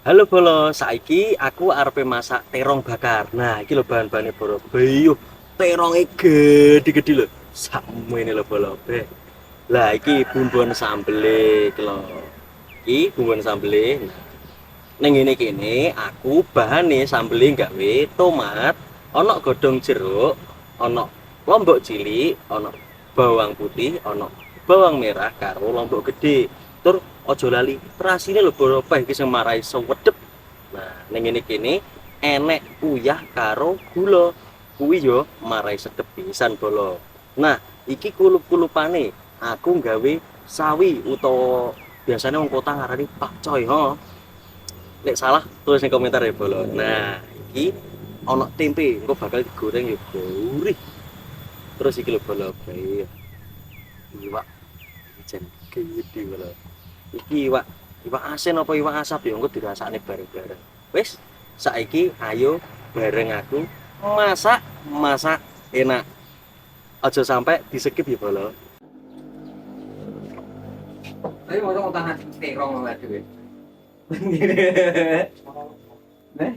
Halo Bolo, saiki aku arepe masak terong bakar. Nah, iki lho bahan-bahane Bolo. Beuh, teronge gede-gede lho. Sakmene lho Bolo. Lah iki bumbon sambele iki lho. Iki bumbon sambele. Ning ngene kene aku bahane sambele gawe tomat, ana godhong jeruk, ana lombok cilik, ana bawang putih, ana bawang merah karo lombok gede. Tur aja lali terasine lho Bolo, peh iki sing marai sewedep. Nah, ning ngene kene enek uyah karo gula. Kuwi yo marai sedep pisan Bolo. Nah, iki kulup-kulupane aku nggawe sawi utawa biasanya wong kota ngarani pakcoy, ho. Nek salah tulis ning komentar ya Bolo. Nah, iki ana tempe, engko bakal digoreng yo gurih. Terus iki lho Bolo, bae iwak jan gede Bolo. Iki iwak asin apa iwak asap ya engko dirasakne bareng-bareng. Wis, saiki ayo bareng aku masak masak enak. Aja sampai di-skip ya Bolo. Tapi mau utang terong lah dhewe. Nah,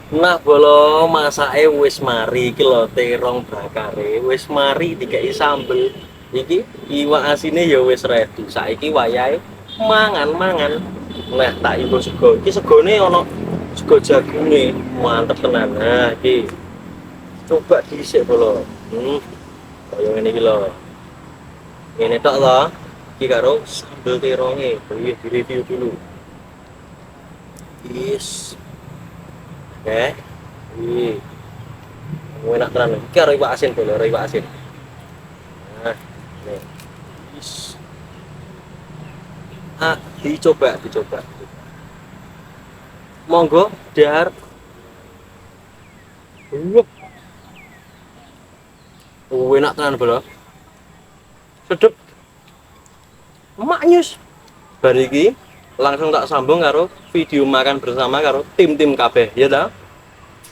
Nah, bolo masake wis mari iki lho terong bakare. Wis mari dikai sambel. Iki iwak asine ya wis ready. Saiki wayahe mangan-mangan. Nah, tak iku sego. Iki segone ana sego jagunge. Mantep tenan. Nah, iki coba dhisik bolo. Kaya ngene iki lho. Ngene tok lho. Iki karo sambel teronge. Iki di-review dulu. Yes. Oke. Ih, enak tenan. Iki karo iwak asin bolo, iwak asin. Nah, nih. Is. Dicoba. Monggo, Dar. Enak tenan bolo. Sedep. Maknyus. Bar iki langsung tak sambung karo video makan bersama karo tim-tim kabeh, ya ta?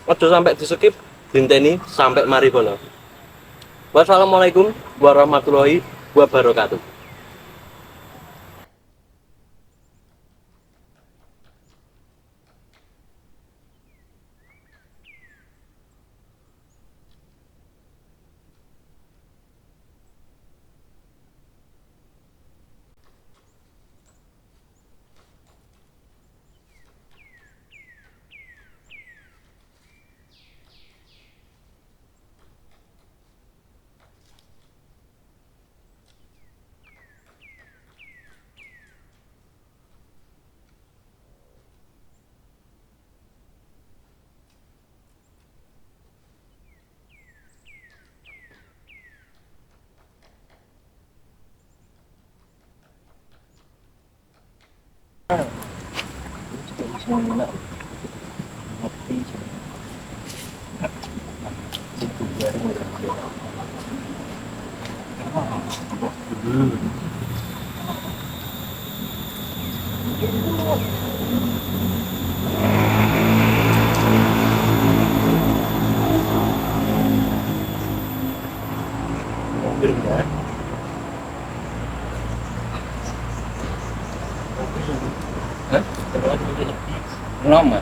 Aja sampai di skip, dinteni sampai mari bolo. Wassalamualaikum warahmatullahi wabarakatuh. Lama.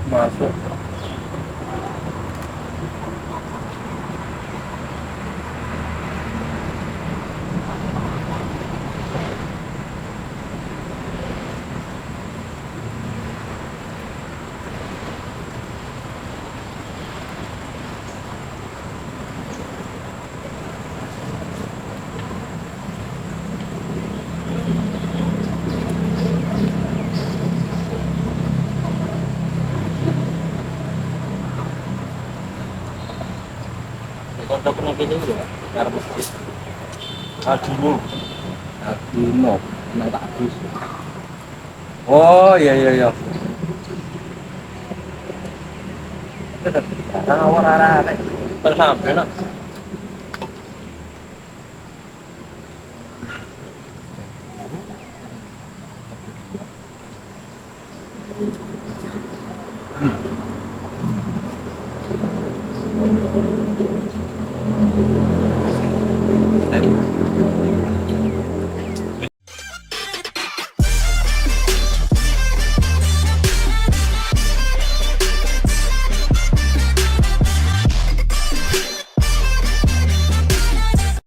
Masuk. Kontak kena kene ya, karo masjid. Aduh. Aduh, nah tak habis. Oh, iya. Awar arek. Tersampe nak.